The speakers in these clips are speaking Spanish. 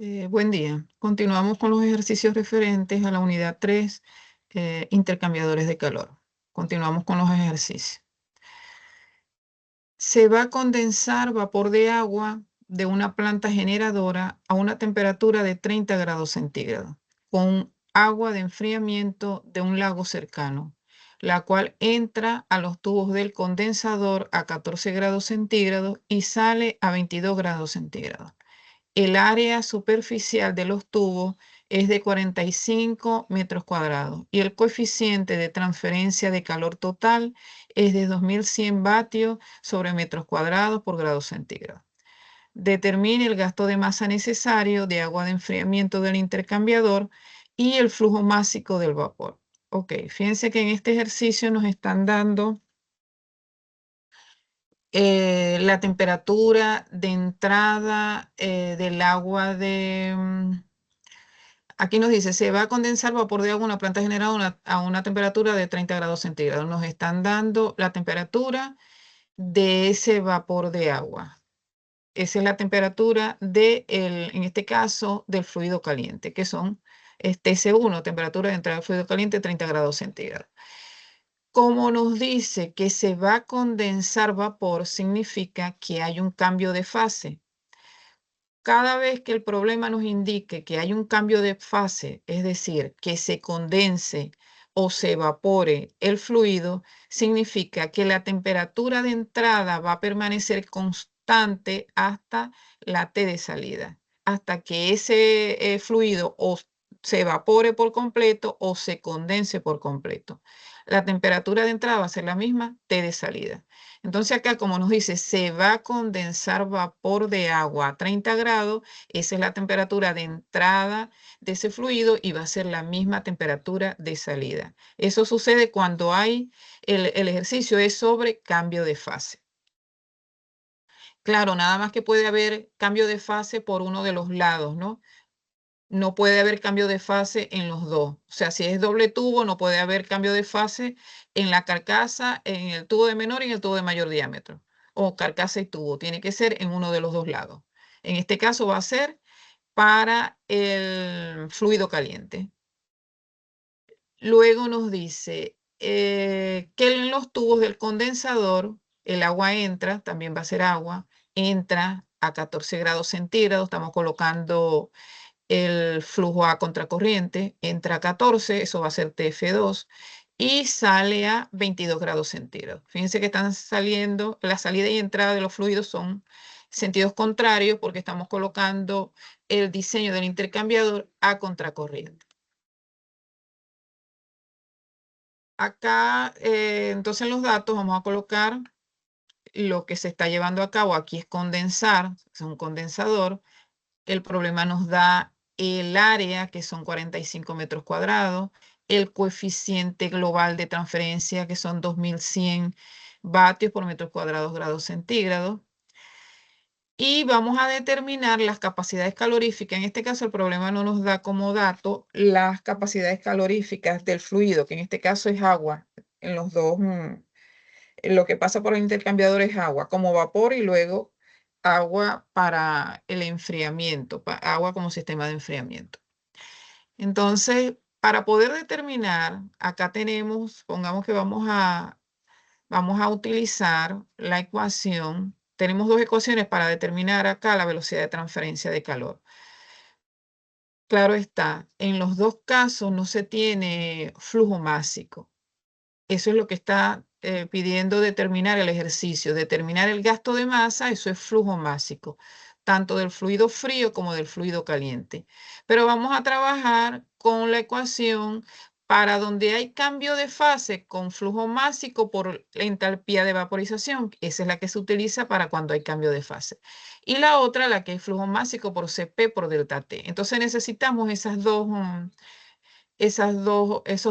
Buen día. Continuamos con los ejercicios referentes a la unidad 3, intercambiadores de calor. Continuamos con los ejercicios. Se va a condensar vapor de agua de una planta generadora a una temperatura de 30 grados centígrados con agua de enfriamiento de un lago cercano, la cual entra a los tubos del condensador a 14 grados centígrados y sale a 22 grados centígrados. El área superficial de los tubos es de 45 metros cuadrados y el coeficiente de transferencia de calor total es de 2100 vatios sobre metros cuadrados por grado centígrado. Determine el gasto de masa necesario de agua de enfriamiento del intercambiador y el flujo másico del vapor. Ok, fíjense que en este ejercicio nos están dando la temperatura de entrada del agua aquí nos dice, se va a condensar vapor de agua en una planta generada a una temperatura de 30 grados centígrados. Nos están dando la temperatura de ese vapor de agua. Esa es la temperatura en este caso, del fluido caliente, que son T1, temperatura de entrada del fluido caliente, 30 grados centígrados. Como nos dice que se va a condensar vapor, significa que hay un cambio de fase. Cada vez que el problema nos indique que hay un cambio de fase, es decir, que se condense o se evapore el fluido, significa que la temperatura de entrada va a permanecer constante hasta la T de salida, hasta que ese fluido o se evapore por completo o se condense por completo. La temperatura de entrada va a ser la misma T de salida. Entonces acá, como nos dice, se va a condensar vapor de agua a 30 grados, esa es la temperatura de entrada de ese fluido y va a ser la misma temperatura de salida. Eso sucede cuando el ejercicio es sobre cambio de fase. Claro, nada más que puede haber cambio de fase por uno de los lados, ¿no? No puede haber cambio de fase en los dos. O sea, si es doble tubo, no puede haber cambio de fase en la carcasa, en el tubo de menor y en el tubo de mayor diámetro. O carcasa y tubo. Tiene que ser en uno de los dos lados. En este caso va a ser para el fluido caliente. Luego nos dice que en los tubos del condensador el agua entra, también va a ser agua, entra a 14 grados centígrados. Estamos colocando el flujo a contracorriente, entra a 14, eso va a ser TF2, y sale a 22 grados centígrados. Fíjense que están saliendo, la salida y entrada de los fluidos son sentidos contrarios porque estamos colocando el diseño del intercambiador a contracorriente. Acá, entonces en los datos vamos a colocar lo que se está llevando a cabo. Aquí es condensar, es un condensador. El problema nos da el área, que son 45 metros cuadrados, el coeficiente global de transferencia, que son 2100 vatios por metro cuadrado grados centígrados. Y vamos a determinar las capacidades caloríficas. En este caso, el problema no nos da como dato las capacidades caloríficas del fluido, que en este caso es agua. En los dos, lo que pasa por el intercambiador es agua como vapor y luego agua para el enfriamiento, agua como sistema de enfriamiento. Entonces, para poder determinar, acá tenemos, pongamos que vamos a utilizar la ecuación. Tenemos dos ecuaciones para determinar acá la velocidad de transferencia de calor. Claro está, en los dos casos no se tiene flujo másico. Eso es lo que está pidiendo determinar el ejercicio. Determinar el gasto de masa, eso es flujo másico, tanto del fluido frío como del fluido caliente. Pero vamos a trabajar con la ecuación para donde hay cambio de fase con flujo másico por la entalpía de vaporización. Esa es la que se utiliza para cuando hay cambio de fase. Y la otra, la que es flujo másico por Cp por delta T. Entonces necesitamos esos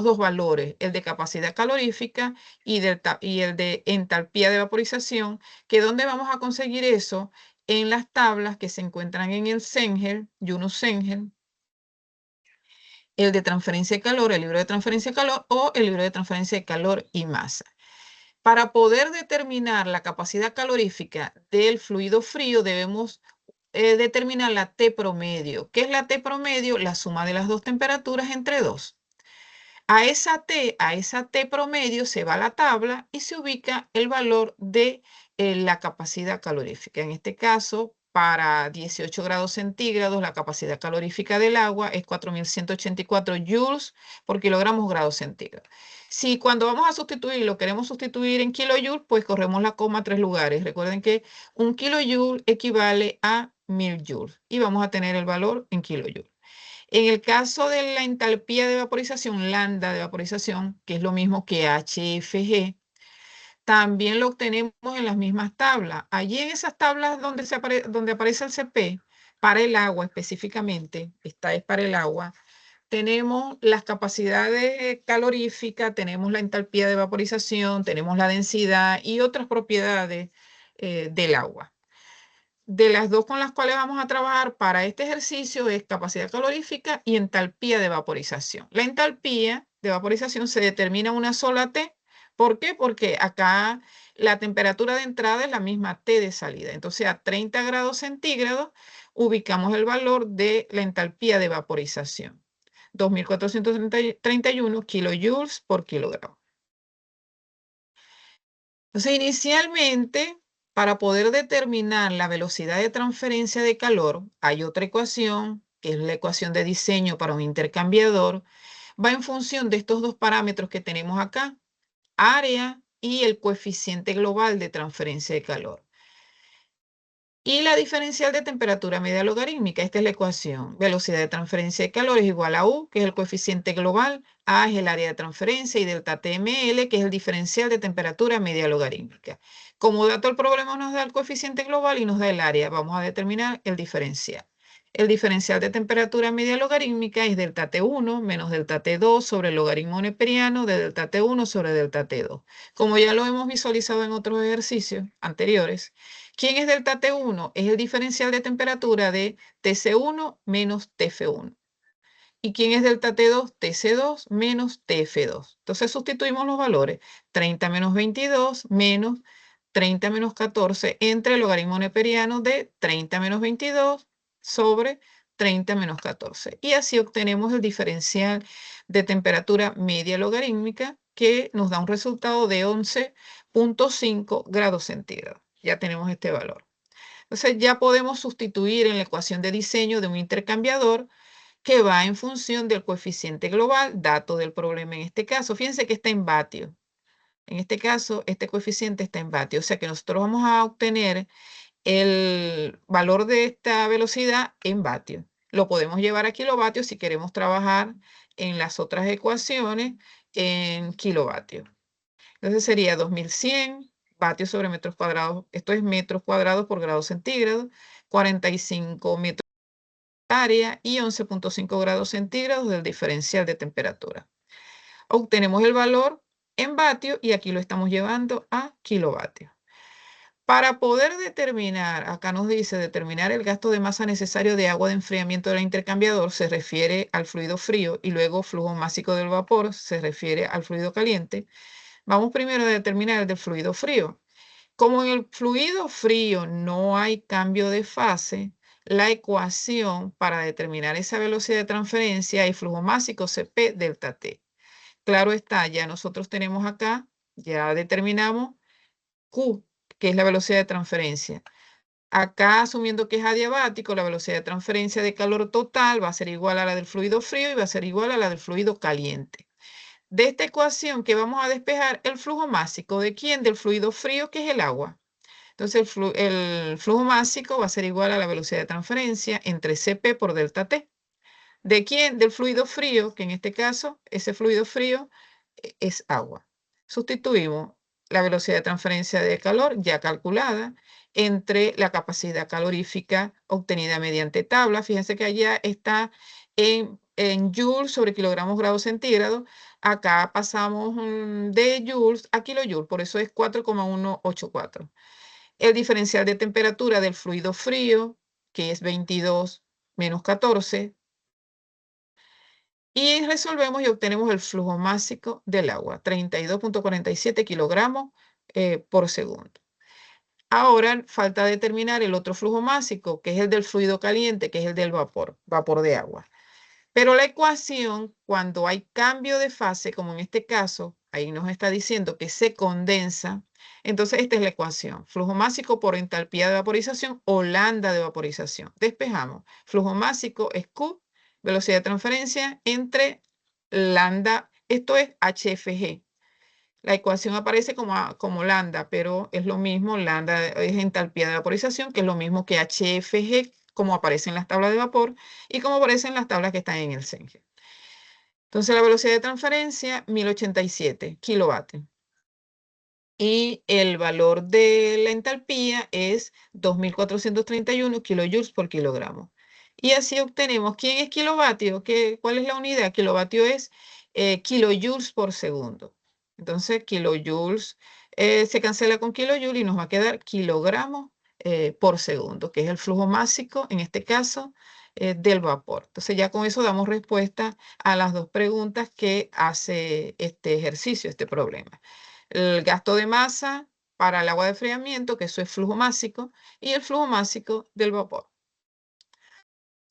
dos valores, el de capacidad calorífica y el de entalpía de vaporización, que ¿dónde vamos a conseguir eso? En las tablas que se encuentran en el Cengel, Yunus Cengel, el de transferencia de calor, el libro de transferencia de calor o el libro de transferencia de calor y masa. Para poder determinar la capacidad calorífica del fluido frío debemos determinar la T promedio. ¿Qué es la T promedio? La suma de las dos temperaturas entre 2. A esa T promedio se va a la tabla y se ubica el valor de la capacidad calorífica. En este caso, para 18 grados centígrados, la capacidad calorífica del agua es 4.184 joules por kilogramos grados centígrados. Si cuando vamos a sustituir, lo queremos sustituir en kilojoules, pues corremos la coma a 3 lugares. Recuerden que un kilojoule equivale a 1.000 joules y vamos a tener el valor en kilojoules. En el caso de la entalpía de vaporización, lambda de vaporización, que es lo mismo que HFG, también lo obtenemos en las mismas tablas. Allí en esas tablas donde aparece el CP, para el agua específicamente, esta es para el agua, tenemos las capacidades caloríficas, tenemos la entalpía de vaporización, tenemos la densidad y otras propiedades del agua. De las dos con las cuales vamos a trabajar para este ejercicio es capacidad calorífica y entalpía de vaporización. La entalpía de vaporización se determina una sola T. ¿Por qué? Porque acá la temperatura de entrada es la misma T de salida. Entonces a 30 grados centígrados ubicamos el valor de la entalpía de vaporización. 2.431 kilojoules por kilogramo. Entonces, inicialmente, para poder determinar la velocidad de transferencia de calor, hay otra ecuación, que es la ecuación de diseño para un intercambiador, va en función de estos dos parámetros que tenemos acá, área y el coeficiente global de transferencia de calor. Y la diferencial de temperatura media logarítmica, esta es la ecuación. Velocidad de transferencia de calor es igual a U, que es el coeficiente global, A es el área de transferencia y delta TML, que es el diferencial de temperatura media logarítmica. Como dato, el problema nos da el coeficiente global y nos da el área. Vamos a determinar el diferencial. El diferencial de temperatura media logarítmica es delta T1 menos delta T2 sobre el logaritmo neperiano de delta T1 sobre delta T2. Como ya lo hemos visualizado en otros ejercicios anteriores, ¿quién es delta T1? Es el diferencial de temperatura de TC1 menos TF1. ¿Y quién es delta T2? TC2 menos TF2. Entonces sustituimos los valores. 30 menos 22 menos 30 menos 14 entre el logaritmo neperiano de 30 menos 22 sobre 30 menos 14. Y así obtenemos el diferencial de temperatura media logarítmica que nos da un resultado de 11.5 grados centígrados. Ya tenemos este valor. Entonces ya podemos sustituir en la ecuación de diseño de un intercambiador que va en función del coeficiente global, dato del problema en este caso. Fíjense que está en vatios. En este caso, este coeficiente está en vatios. O sea que nosotros vamos a obtener el valor de esta velocidad en vatios. Lo podemos llevar a kilovatios si queremos trabajar en las otras ecuaciones en kilovatios. Entonces sería 2100 vatios sobre metros cuadrados. Esto es metros cuadrados por grado centígrado. 45 metros área y 11.5 grados centígrados del diferencial de temperatura. Obtenemos el valor en vatios y aquí lo estamos llevando a kilovatios. Para poder determinar, acá nos dice determinar el gasto de masa necesario de agua de enfriamiento del intercambiador, se refiere al fluido frío y luego flujo másico del vapor, se refiere al fluido caliente. Vamos primero a determinar el del fluido frío. Como en el fluido frío no hay cambio de fase, la ecuación para determinar esa velocidad de transferencia es flujo másico Cp delta T. Claro está, ya nosotros tenemos acá, ya determinamos Q, que es la velocidad de transferencia. Acá, asumiendo que es adiabático, la velocidad de transferencia de calor total va a ser igual a la del fluido frío y va a ser igual a la del fluido caliente. De esta ecuación que vamos a despejar el flujo másico, ¿de quién? Del fluido frío, que es el agua. Entonces el flujo másico va a ser igual a la velocidad de transferencia entre Cp por delta T. ¿De quién? Del fluido frío, que en este caso, ese fluido frío es agua. Sustituimos la velocidad de transferencia de calor ya calculada entre la capacidad calorífica obtenida mediante tabla. Fíjense que allá está en joules sobre kilogramos grados centígrados. Acá pasamos de joules a kilojoules, por eso es 4,184. El diferencial de temperatura del fluido frío, que es 22 menos 14. Y resolvemos y obtenemos el flujo másico del agua, 32.47 kilogramos por segundo. Ahora falta determinar el otro flujo másico, que es el del fluido caliente, que es el del vapor de agua. Pero la ecuación, cuando hay cambio de fase, como en este caso, ahí nos está diciendo que se condensa, entonces esta es la ecuación. Flujo másico por entalpía de vaporización o lambda de vaporización. Despejamos. Flujo másico es Q, velocidad de transferencia entre lambda, esto es HFG. La ecuación aparece como lambda, pero es lo mismo, lambda es entalpía de vaporización, que es lo mismo que HFG, como aparece en las tablas de vapor y como aparece en las tablas que están en el CENGE. Entonces la velocidad de transferencia, 1087 kilovatios. Y el valor de la entalpía es 2431 kilojoules por kilogramo. Y así obtenemos, ¿quién es kilovatio? ¿Cuál es la unidad? Kilovatio es kilojoules por segundo. Entonces, kilojoules se cancela con kilojoule y nos va a quedar kilogramos por segundo, que es el flujo másico, en este caso, del vapor. Entonces, ya con eso damos respuesta a las dos preguntas que hace este ejercicio, este problema. El gasto de masa para el agua de enfriamiento, que eso es flujo másico, y el flujo másico del vapor.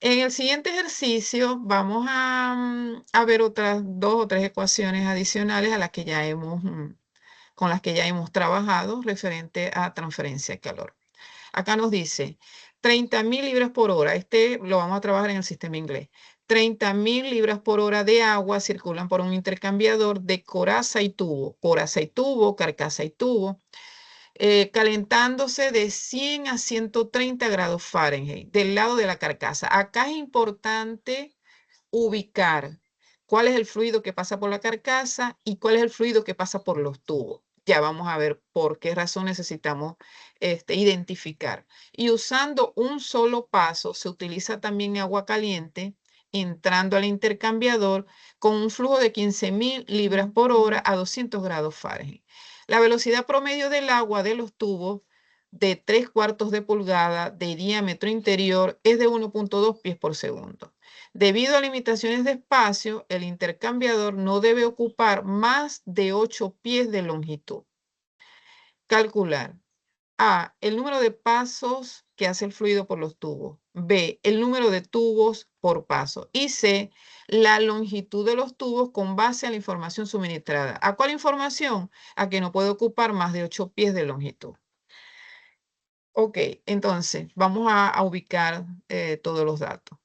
En el siguiente ejercicio vamos a ver otras 2 o 3 ecuaciones adicionales a las que ya con las que ya hemos trabajado referente a transferencia de calor. Acá nos dice 30.000 libras por hora. Este lo vamos a trabajar en el sistema inglés. 30.000 libras por hora de agua circulan por un intercambiador de coraza y tubo. Coraza y tubo, carcasa y tubo. Calentándose de 100 a 130 grados Fahrenheit del lado de la carcasa. Acá es importante ubicar cuál es el fluido que pasa por la carcasa y cuál es el fluido que pasa por los tubos. Ya vamos a ver por qué razón necesitamos identificar. Y usando un solo paso, se utiliza también agua caliente entrando al intercambiador con un flujo de 15.000 libras por hora a 200 grados Fahrenheit. La velocidad promedio del agua de los tubos de 3/4 de pulgada de diámetro interior es de 1.2 pies por segundo. Debido a limitaciones de espacio, el intercambiador no debe ocupar más de 8 pies de longitud. Calcular. A, el número de pasos que hace el fluido por los tubos. B, el número de tubos por paso. Y C, la longitud de los tubos con base a la información suministrada. ¿A cuál información? A que no puede ocupar más de 8 pies de longitud. Ok, entonces vamos a ubicar todos los datos.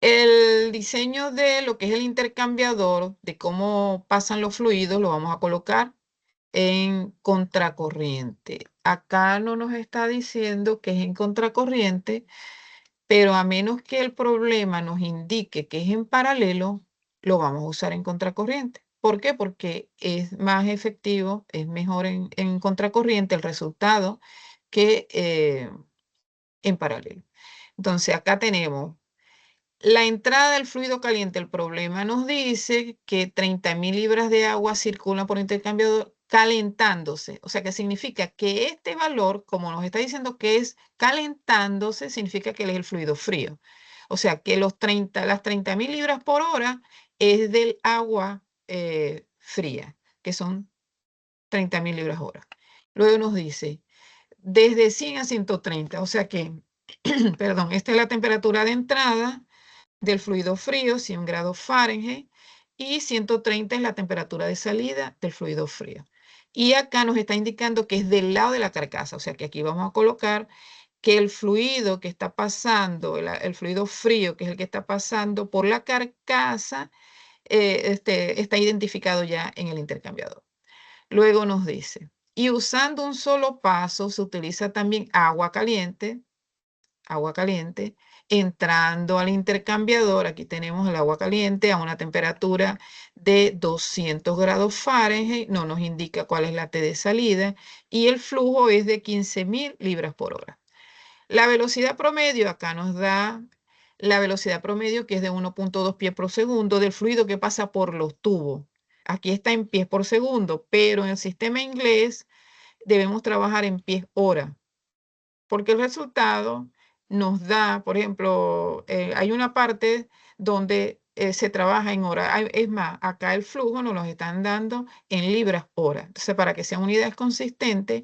El diseño de lo que es el intercambiador, de cómo pasan los fluidos, lo vamos a colocar en contracorriente. Acá no nos está diciendo que es en contracorriente, pero a menos que el problema nos indique que es en paralelo, lo vamos a usar en contracorriente. ¿Por qué? Porque es más efectivo, es mejor en contracorriente el resultado que en paralelo. Entonces, acá tenemos la entrada del fluido caliente. El problema nos dice que 30.000 libras de agua circulan por intercambiador calentándose. O sea, que significa que este valor, como nos está diciendo que es calentándose, significa que él es el fluido frío. O sea, que las 30.000 libras por hora es del agua fría, que son 30.000 libras hora. Luego nos dice, desde 100 a 130, o sea que, perdón, esta es la temperatura de entrada del fluido frío, 100 grados Fahrenheit, y 130 es la temperatura de salida del fluido frío. Y acá nos está indicando que es del lado de la carcasa, o sea que aquí vamos a colocar que el fluido que está pasando, el fluido frío, que es el que está pasando por la carcasa, está identificado ya en el intercambiador. Luego nos dice, y usando un solo paso se utiliza también agua caliente, entrando al intercambiador. Aquí tenemos el agua caliente a una temperatura de 200 grados Fahrenheit, no nos indica cuál es la T de salida, y el flujo es de 15.000 libras por hora. La velocidad promedio, acá nos da la velocidad promedio, que es de 1.2 pies por segundo del fluido que pasa por los tubos. Aquí está en pies por segundo, pero en el sistema inglés debemos trabajar en pies hora, porque el resultado nos da, por ejemplo, hay una parte donde se trabaja en hora. Es más, acá el flujo nos los están dando en libras hora. Entonces, para que sean unidades consistentes,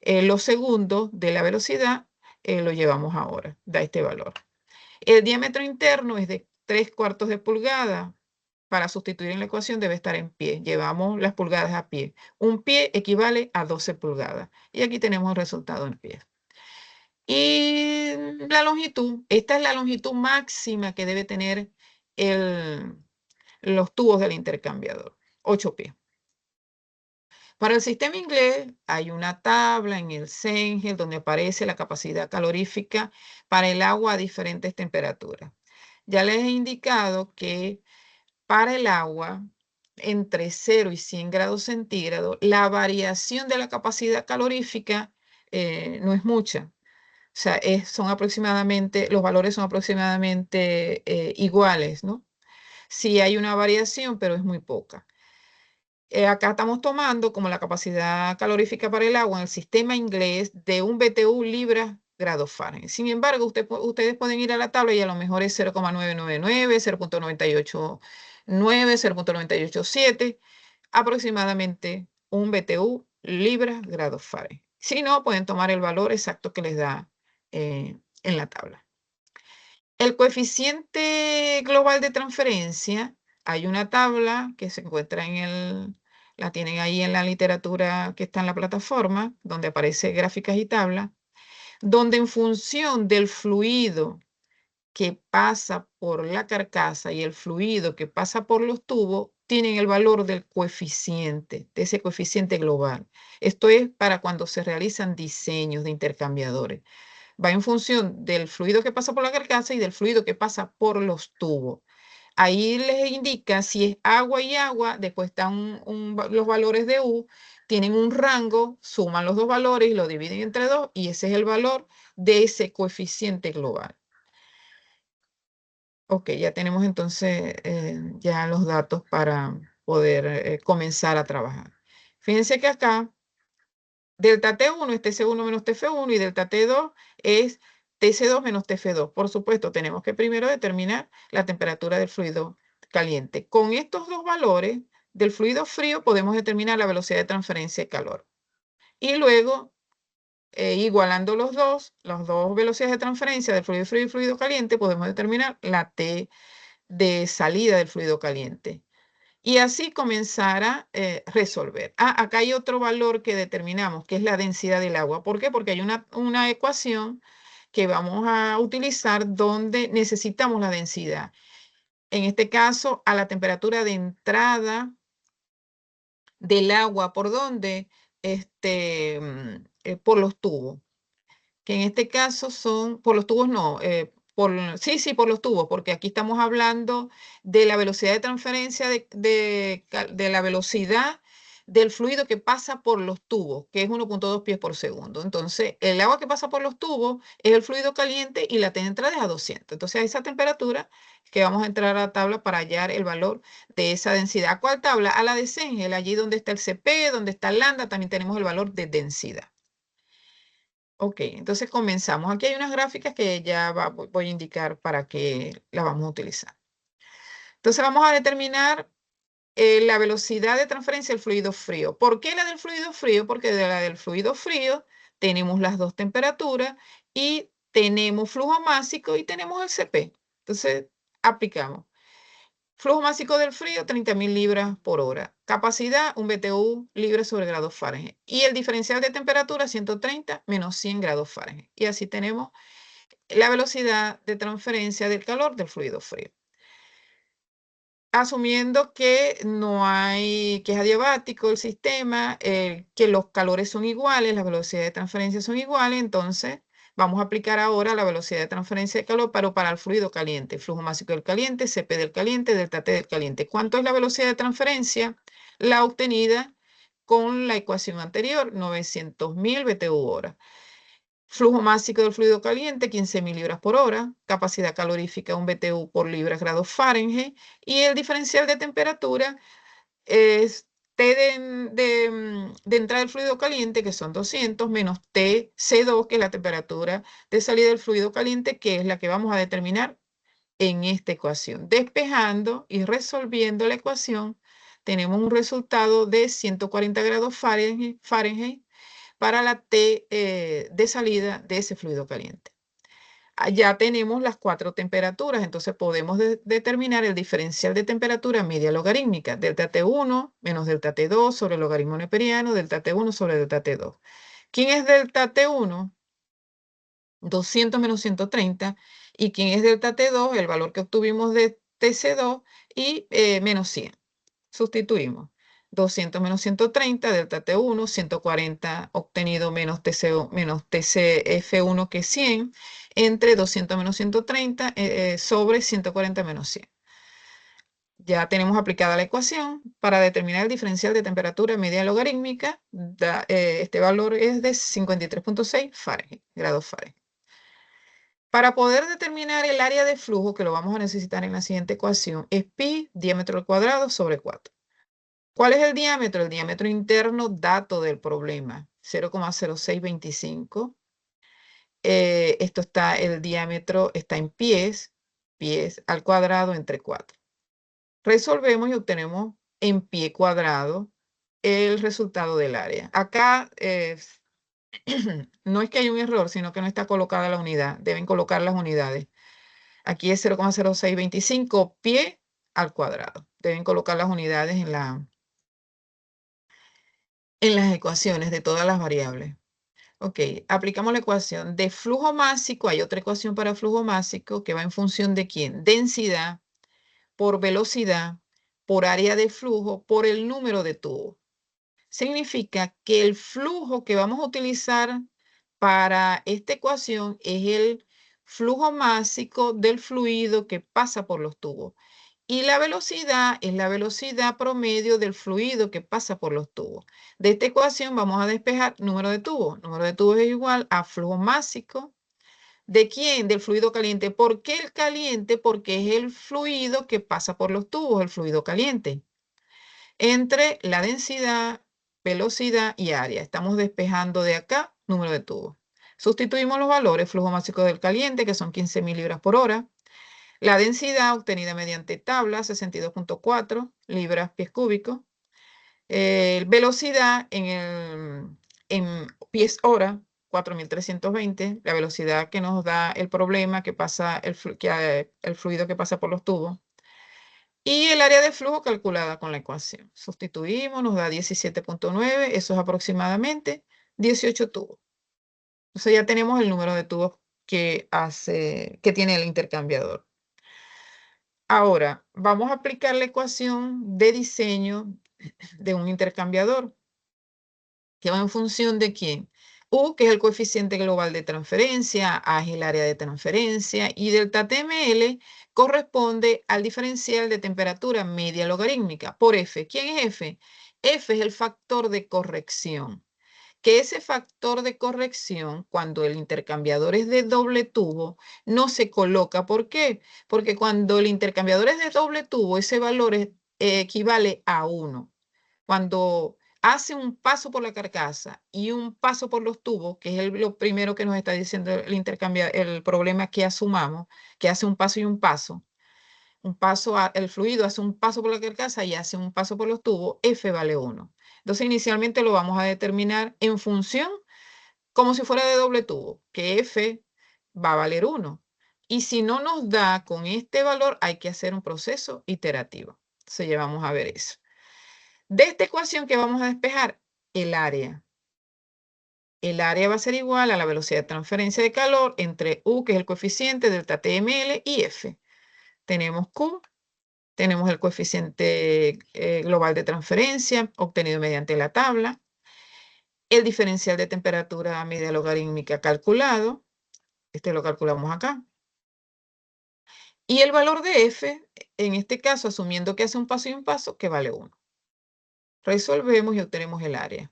los segundos de la velocidad lo llevamos a hora, da este valor. El diámetro interno es de 3/4 de pulgada. Para sustituir en la ecuación debe estar en pie. Llevamos las pulgadas a pie. Un pie equivale a 12 pulgadas. Y aquí tenemos el resultado en pie. Y la longitud, esta es la longitud máxima que debe tener los tubos del intercambiador, 8 pies. Para el sistema inglés hay una tabla en el CENGEL donde aparece la capacidad calorífica para el agua a diferentes temperaturas. Ya les he indicado que para el agua entre 0 y 100 grados centígrados, la variación de la capacidad calorífica no es mucha. O sea, son aproximadamente, los valores son aproximadamente iguales, ¿no? Sí hay una variación, pero es muy poca. Acá estamos tomando como la capacidad calorífica para el agua en el sistema inglés de un BTU libras grados Fahrenheit. Sin embargo, ustedes pueden ir a la tabla y a lo mejor es 0,999, 0,989, 0,987, aproximadamente un BTU libras grados Fahrenheit. Si no, pueden tomar el valor exacto que les da en la tabla. El coeficiente global de transferencia, hay una tabla que se encuentra la tienen ahí en la literatura que está en la plataforma, donde aparece gráficas y tablas, donde en función del fluido que pasa por la carcasa y el fluido que pasa por los tubos, tienen el valor del coeficiente, de ese coeficiente global. Esto es para cuando se realizan diseños de intercambiadores. Va en función del fluido que pasa por la carcasa y del fluido que pasa por los tubos. Ahí les indica si es agua y agua, después están los valores de U, tienen un rango, suman los dos valores y lo dividen entre 2 y ese es el valor de ese coeficiente global. Ok, ya tenemos entonces ya los datos para poder comenzar a trabajar. Fíjense que acá delta T1 es TC1 menos TF1 y delta T2 es TC2 menos TF2. Por supuesto, tenemos que primero determinar la temperatura del fluido caliente. Con estos dos valores del fluido frío podemos determinar la velocidad de transferencia de calor. Y luego, igualando las dos velocidades de transferencia del fluido frío y fluido caliente, podemos determinar la T de salida del fluido caliente. Y así comenzar a resolver. Acá hay otro valor que determinamos, que es la densidad del agua. ¿Por qué? Porque hay una ecuación que vamos a utilizar donde necesitamos la densidad. En este caso, a la temperatura de entrada del agua, ¿por dónde? Por los tubos. Que en este caso son, por los tubos no, sí, por los tubos, porque aquí estamos hablando de la velocidad de transferencia de la velocidad del fluido que pasa por los tubos, que es 1,2 pies por segundo. Entonces, el agua que pasa por los tubos es el fluido caliente y la de entrada es a 200. Entonces, a esa temperatura que vamos a entrar a la tabla para hallar el valor de esa densidad. ¿A cuál tabla? A la de Cengel, allí donde está el CP, donde está el lambda, también tenemos el valor de densidad. Ok, entonces comenzamos. Aquí hay unas gráficas que ya voy a indicar para qué las vamos a utilizar. Entonces vamos a determinar la velocidad de transferencia del fluido frío. ¿Por qué la del fluido frío? Porque de la del fluido frío tenemos las dos temperaturas y tenemos flujo másico y tenemos el CP. Entonces aplicamos. Flujo másico del frío, 30.000 libras por hora. Capacidad, un BTU libre sobre grados Fahrenheit. Y el diferencial de temperatura, 130 menos 100 grados Fahrenheit. Y así tenemos la velocidad de transferencia del calor del fluido frío. Asumiendo que no hay, que es adiabático el sistema, que los calores son iguales, las velocidades de transferencia son iguales, entonces vamos a aplicar ahora la velocidad de transferencia de calor para el fluido caliente, flujo másico del caliente, CP del caliente, delta T del caliente. ¿Cuánto es la velocidad de transferencia? La obtenida con la ecuación anterior, 900.000 BTU hora. Flujo másico del fluido caliente, 15.000 libras por hora. Capacidad calorífica, 1 BTU por libras grados Fahrenheit. Y el diferencial de temperatura es T de entrada del fluido caliente, que son 200, menos TC2, que es la temperatura de salida del fluido caliente, que es la que vamos a determinar en esta ecuación. Despejando y resolviendo la ecuación, tenemos un resultado de 140 grados Fahrenheit para la T de salida de ese fluido caliente. Ya tenemos las 4 temperaturas, entonces podemos determinar el diferencial de temperatura media logarítmica, delta T1 menos delta T2 sobre el logaritmo neperiano, delta T1 sobre delta T2. ¿Quién es delta T1? 200 menos 130. ¿Y quién es delta T2? El valor que obtuvimos de TC2 y menos 100. Sustituimos. 200 menos 130, delta T1, 140 obtenido menos TCF1 que es 100, entre 200 menos 130 sobre 140 menos 100. Ya tenemos aplicada la ecuación para determinar el diferencial de temperatura media logarítmica. Este valor es de 53.6 grados Fahrenheit. Para poder determinar el área de flujo, que lo vamos a necesitar en la siguiente ecuación, es pi diámetro al cuadrado sobre 4. ¿Cuál es el diámetro? El diámetro interno, dato del problema, 0,0625. El diámetro está en pies al cuadrado entre 4. Resolvemos y obtenemos en pie cuadrado el resultado del área. Acá no es que hay un error, sino que no está colocada la unidad. Deben colocar las unidades. Aquí es 0,0625 pie al cuadrado. Deben colocar las unidades en las ecuaciones de todas las variables. Ok, aplicamos la ecuación de flujo másico. Hay otra ecuación para flujo másico que va en función de ¿quién? Densidad por velocidad, por área de flujo, por el número de tubos. Significa que el flujo que vamos a utilizar para esta ecuación es el flujo másico del fluido que pasa por los tubos. Y la velocidad es la velocidad promedio del fluido que pasa por los tubos. De esta ecuación vamos a despejar número de tubos. Número de tubos es igual a flujo másico. ¿De quién? Del fluido caliente. ¿Por qué el caliente? Porque es el fluido que pasa por los tubos, el fluido caliente. Entre la densidad, velocidad y área. Estamos despejando de acá número de tubos. Sustituimos los valores, flujo másico del caliente, que son 15.000 libras por hora. La densidad obtenida mediante tabla, 62.4 libras pies cúbicos. Velocidad en pies hora, 4.320. La velocidad que nos da el problema que pasa, el fluido que pasa por los tubos. Y el área de flujo calculada con la ecuación. Sustituimos, nos da 17.9, eso es aproximadamente 18 tubos. Entonces ya tenemos el número de tubos que tiene el intercambiador. Ahora, vamos a aplicar la ecuación de diseño de un intercambiador, que va en función de quién. U, que es el coeficiente global de transferencia, A es el área de transferencia, y delta TML corresponde al diferencial de temperatura media logarítmica por F. ¿Quién es F? F es el factor de corrección. Que ese factor de corrección, cuando el intercambiador es de doble tubo, no se coloca. ¿Por qué? Porque cuando el intercambiador es de doble tubo, ese valor equivale a 1. Cuando hace un paso por la carcasa y un paso por los tubos, que es lo primero que nos está diciendo el problema que asumamos, que hace un paso y un paso. El fluido hace un paso por la carcasa y hace un paso por los tubos, F vale 1. Entonces inicialmente lo vamos a determinar en función como si fuera de doble tubo, que F va a valer 1. Y si no nos da con este valor, hay que hacer un proceso iterativo. Entonces ya vamos a ver eso. De esta ecuación que vamos a despejar, el área. El área va a ser igual a la velocidad de transferencia de calor entre U, que es el coeficiente, delta TML, y F. Tenemos Q, tenemos el coeficiente global de transferencia obtenido mediante la tabla, el diferencial de temperatura media logarítmica calculado, este lo calculamos acá, y el valor de F, en este caso, asumiendo que hace un paso y un paso, que vale 1. Resolvemos y obtenemos el área.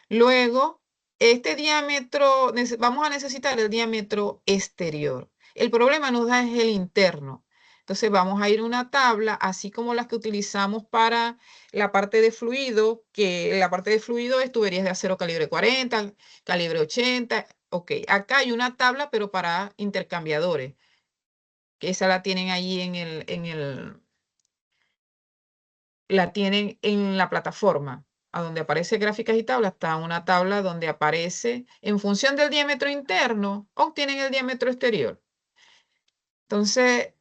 Luego, este diámetro, vamos a necesitar el diámetro exterior. El problema nos da es el interno. Entonces vamos a ir a una tabla, así como las que utilizamos para la parte de fluido, que la parte de fluido es tuberías de acero calibre 40, calibre 80. Ok, acá hay una tabla, pero para intercambiadores. que esa la tienen ahí la tienen en la plataforma, a donde aparece gráficas y tablas, está una tabla donde aparece, en función del diámetro interno, obtienen el diámetro exterior. Entonces,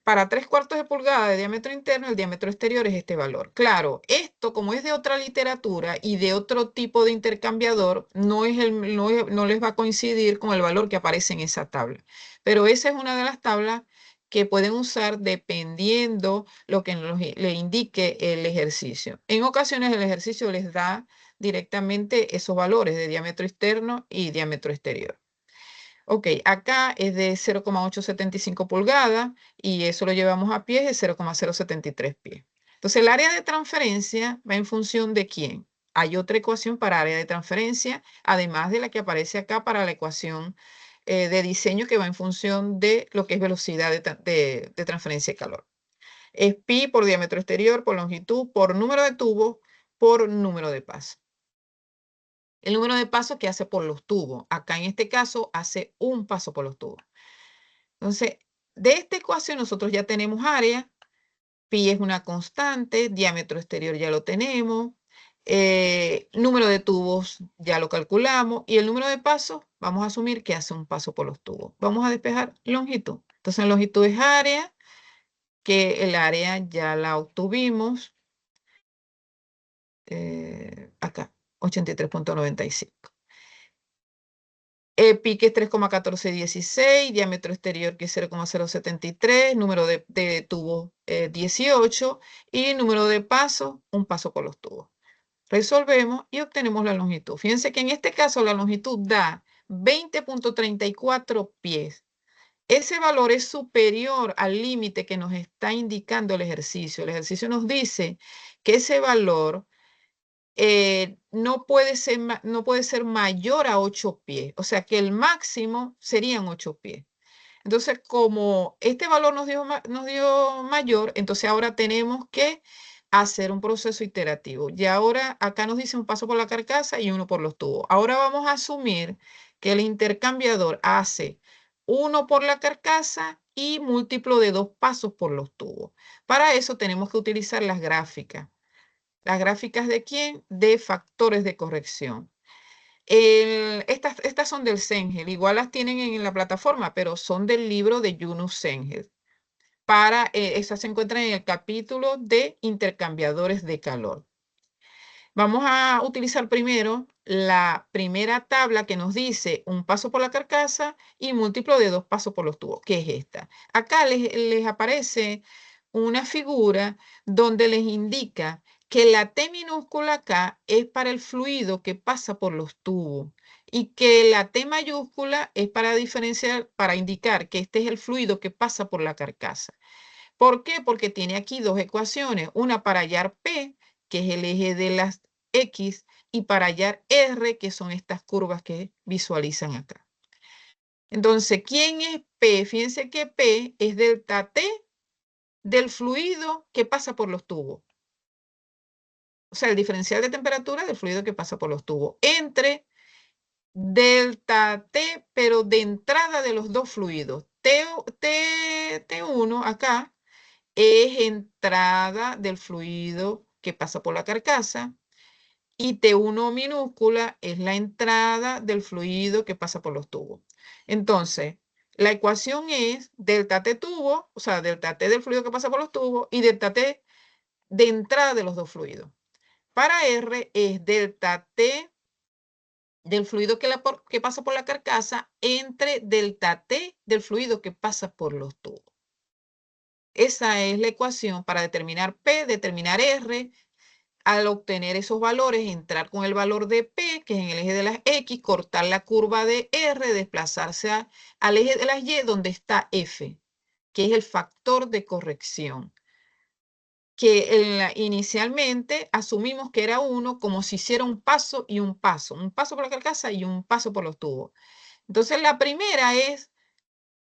para 3/4 de pulgada de diámetro interno, el diámetro exterior es este valor. Claro, esto como es de otra literatura y de otro tipo de intercambiador, no les va a coincidir con el valor que aparece en esa tabla. Pero esa es una de las tablas que pueden usar dependiendo lo que le indique el ejercicio. En ocasiones el ejercicio les da directamente esos valores de diámetro externo y diámetro exterior. Ok, acá es de 0,875 pulgadas y eso lo llevamos a pies de 0,073 pies. Entonces, el área de transferencia va en función de quién. Hay otra ecuación para área de transferencia, además de la que aparece acá para la ecuación de diseño que va en función de lo que es velocidad de transferencia de calor. Es pi por diámetro exterior, por longitud, por número de tubos, por número de pasos. El número de pasos que hace por los tubos. Acá en este caso hace un paso por los tubos. Entonces, de esta ecuación nosotros ya tenemos área, pi es una constante, diámetro exterior ya lo tenemos, número de tubos ya lo calculamos y el número de pasos vamos a asumir que hace un paso por los tubos. Vamos a despejar longitud. Entonces, la longitud es área, que el área ya la obtuvimos acá, 83,95. Pi que es 3,1416, diámetro exterior que es 0,073, número de tubos 18 y número de pasos, un paso por los tubos. Resolvemos y obtenemos la longitud. Fíjense que en este caso la longitud da 20,34 pies. Ese valor es superior al límite que nos está indicando el ejercicio. El ejercicio nos dice que ese valor no puede ser mayor a 8 pies. O sea que el máximo serían 8 pies. Entonces, como este valor nos dio mayor, entonces ahora tenemos que hacer un proceso iterativo. Y ahora acá nos dice un paso por la carcasa y uno por los tubos. Ahora vamos a asumir que el intercambiador hace uno por la carcasa y múltiplo de 2 pasos por los tubos. Para eso tenemos que utilizar las gráficas. ¿Las gráficas de quién? De factores de corrección. Estas son del Cengel, igual las tienen en la plataforma, pero son del libro de Yunus Cengel. Esas se encuentran en el capítulo de intercambiadores de calor. Vamos a utilizar primero la primera tabla que nos dice un paso por la carcasa y múltiplo de 2 pasos por los tubos, que es esta. Acá les aparece una figura donde les indica que la T minúscula acá es para el fluido que pasa por los tubos y que la T mayúscula es para indicar que este es el fluido que pasa por la carcasa. ¿Por qué? Porque tiene aquí dos ecuaciones, una para hallar P, que es el eje de las X, y para hallar R, que son estas curvas que visualizan acá. Entonces, ¿quién es P? Fíjense que P es delta T del fluido que pasa por los tubos. O sea, el diferencial de temperatura del fluido que pasa por los tubos entre delta T, pero de entrada de los dos fluidos. T1 acá es entrada del fluido que pasa por la carcasa y T1 minúscula es la entrada del fluido que pasa por los tubos. Entonces, la ecuación es delta T tubo, o sea, delta T del fluido que pasa por los tubos y delta T de entrada de los dos fluidos. Para R es delta T del fluido que pasa por la carcasa entre delta T del fluido que pasa por los tubos. Esa es la ecuación para determinar P, determinar R. Al obtener esos valores, entrar con el valor de P, que es en el eje de las X, cortar la curva de R, desplazarse al eje de las Y, donde está F, que es el factor de corrección, que inicialmente asumimos que era 1 como si hiciera un paso y un paso por la carcasa y un paso por los tubos. Entonces la primera es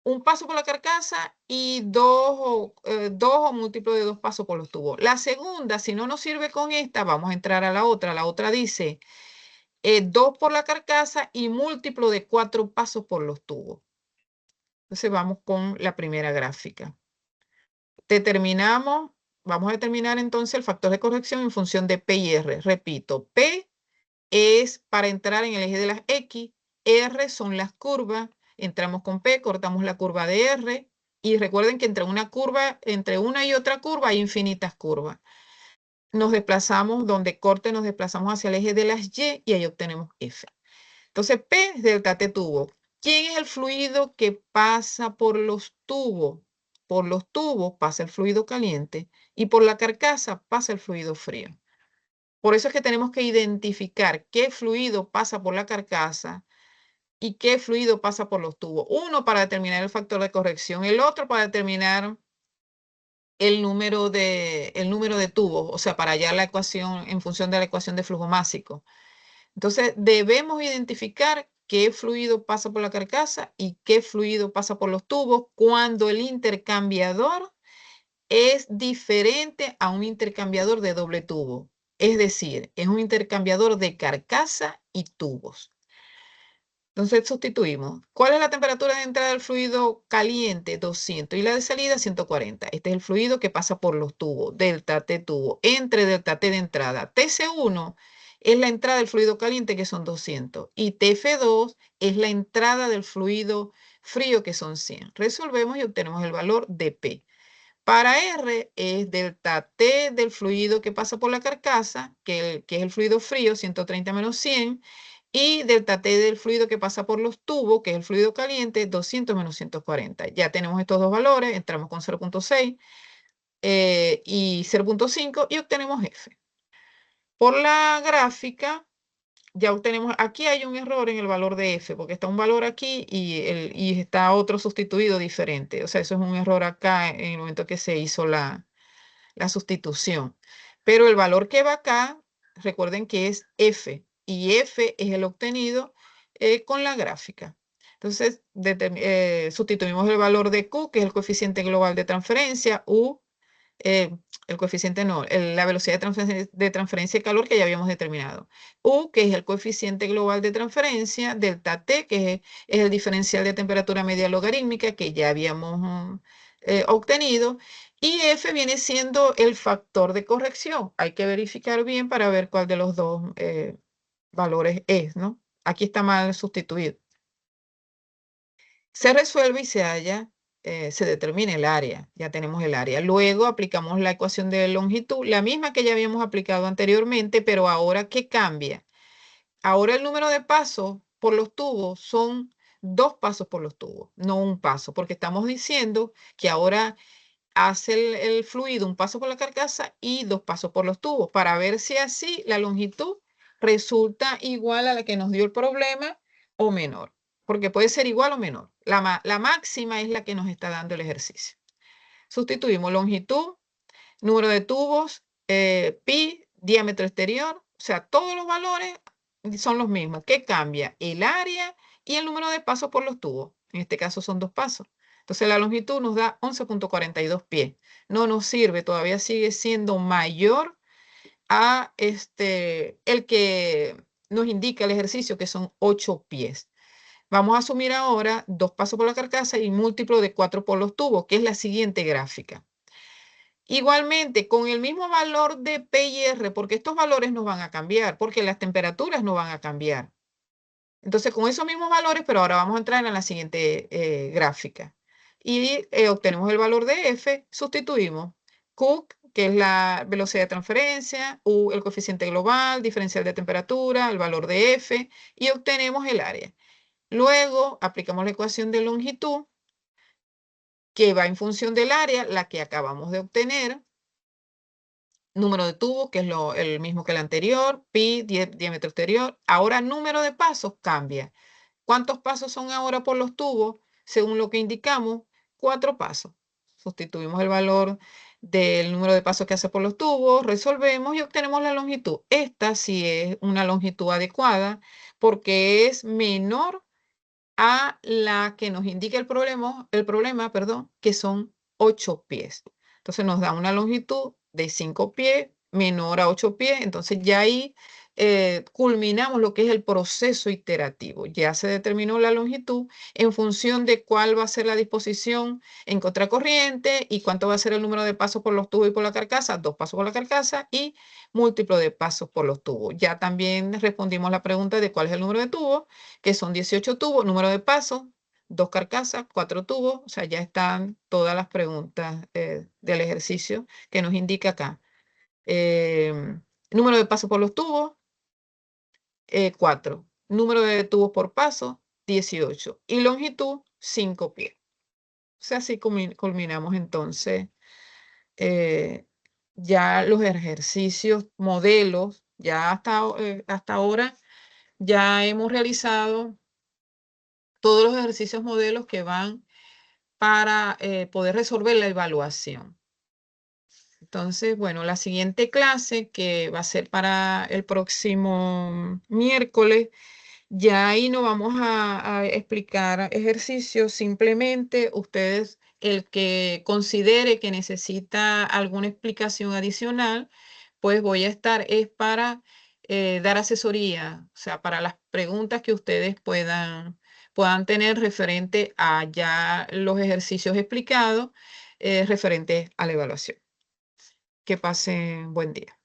un paso por la carcasa y dos o múltiplo de 2 pasos por los tubos. La segunda, si no nos sirve con esta, vamos a entrar a la otra. La otra dice 2 por la carcasa y múltiplo de 4 pasos por los tubos. Entonces vamos con la primera gráfica. Vamos a determinar entonces el factor de corrección en función de P y R. Repito, P es para entrar en el eje de las X, R son las curvas, entramos con P, cortamos la curva de R, y recuerden que entre una y otra curva hay infinitas curvas. Nos desplazamos, donde corte nos desplazamos hacia el eje de las Y y ahí obtenemos F. Entonces, P es delta T tubo. ¿Quién es el fluido que pasa por los tubos? Por los tubos pasa el fluido caliente y por la carcasa pasa el fluido frío. Por eso es que tenemos que identificar qué fluido pasa por la carcasa y qué fluido pasa por los tubos. Uno para determinar el factor de corrección, el otro para determinar el número de tubos, o sea, para hallar la ecuación en función de la ecuación de flujo másico. Entonces, debemos identificar qué fluido pasa por la carcasa y qué fluido pasa por los tubos cuando el intercambiador es diferente a un intercambiador de doble tubo. Es decir, es un intercambiador de carcasa y tubos. Entonces sustituimos. ¿Cuál es la temperatura de entrada del fluido caliente? 200. Y la de salida, 140. Este es el fluido que pasa por los tubos. Delta T tubo. Entre delta T de entrada. TC1 es la entrada del fluido caliente, que son 200. Y TF2 es la entrada del fluido frío, que son 100. Resolvemos y obtenemos el valor de P. Para R es delta T del fluido que pasa por la carcasa, que es el fluido frío, 130 menos 100, y delta T del fluido que pasa por los tubos, que es el fluido caliente, 200 menos 140. Ya tenemos estos dos valores, entramos con 0.6 y 0.5 y obtenemos F. Por la gráfica, ya obtenemos, aquí hay un error en el valor de F, porque está un valor aquí y está otro sustituido diferente. O sea, eso es un error acá en el momento que se hizo la sustitución. Pero el valor que va acá, recuerden que es F, y F es el obtenido con la gráfica. Entonces, sustituimos el valor de Q, que es el coeficiente global de transferencia, U, el coeficiente no, la velocidad de transferencia de calor que ya habíamos determinado. U, que es el coeficiente global de transferencia, delta T, que es el diferencial de temperatura media logarítmica que ya habíamos obtenido, y F viene siendo el factor de corrección. Hay que verificar bien para ver cuál de los dos valores es, ¿no? Aquí está mal sustituido. Se resuelve y se determina el área. Ya tenemos el área. Luego aplicamos la ecuación de longitud, la misma que ya habíamos aplicado anteriormente, pero ahora, ¿qué cambia? Ahora el número de pasos por los tubos son 2 pasos por los tubos, no un paso, porque estamos diciendo que ahora hace el fluido un paso por la carcasa y 2 pasos por los tubos, para ver si así la longitud resulta igual a la que nos dio el problema o menor, porque puede ser igual o menor. La máxima es la que nos está dando el ejercicio. Sustituimos longitud, número de tubos, pi, diámetro exterior, o sea, todos los valores son los mismos. ¿Qué cambia? El área y el número de pasos por los tubos. En este caso son 2 pasos. Entonces la longitud nos da 11.42 pies. No nos sirve, todavía sigue siendo mayor a el que nos indica el ejercicio, que son 8 pies. Vamos a asumir ahora 2 pasos por la carcasa y múltiplo de 4 por los tubos, que es la siguiente gráfica. Igualmente, con el mismo valor de P y R, porque estos valores no van a cambiar, porque las temperaturas no van a cambiar. Entonces, con esos mismos valores, pero ahora vamos a entrar en la siguiente gráfica. Y obtenemos el valor de F, sustituimos Q, que es la velocidad de transferencia, U, el coeficiente global, diferencial de temperatura, el valor de F, y obtenemos el área. Luego, aplicamos la ecuación de longitud, que va en función del área, la que acabamos de obtener, número de tubos, que es el mismo que el anterior, pi, diámetro exterior. Ahora número de pasos cambia. ¿Cuántos pasos son ahora por los tubos? Según lo que indicamos, 4 pasos. Sustituimos el valor del número de pasos que hace por los tubos, resolvemos y obtenemos la longitud. Esta sí es una longitud adecuada porque es menor a la que nos indica el problema, que son 8 pies. Entonces nos da una longitud de 5 pies menor a 8 pies. Entonces ya ahí culminamos lo que es el proceso iterativo. Ya se determinó la longitud en función de cuál va a ser la disposición en contracorriente y cuánto va a ser el número de pasos por los tubos y por la carcasa, 2 pasos por la carcasa y múltiplo de pasos por los tubos. Ya también respondimos la pregunta de cuál es el número de tubos, que son 18 tubos, número de pasos, 2 carcasas, 4 tubos, o sea, ya están todas las preguntas del ejercicio que nos indica acá. Número de pasos por los tubos, 4. Número de tubos por paso, 18. Y longitud, 5 pies. O sea, así culminamos entonces ya los ejercicios, modelos, ya hasta ahora ya hemos realizado todos los ejercicios modelos que van para poder resolver la evaluación. Entonces, bueno, la siguiente clase que va a ser para el próximo miércoles, ya ahí no vamos a explicar ejercicios, simplemente ustedes, el que considere que necesita alguna explicación adicional, pues voy a estar es para dar asesoría, o sea, para las preguntas que ustedes puedan tener referente a ya los ejercicios explicados, referentes a la evaluación. Que pasen buen día.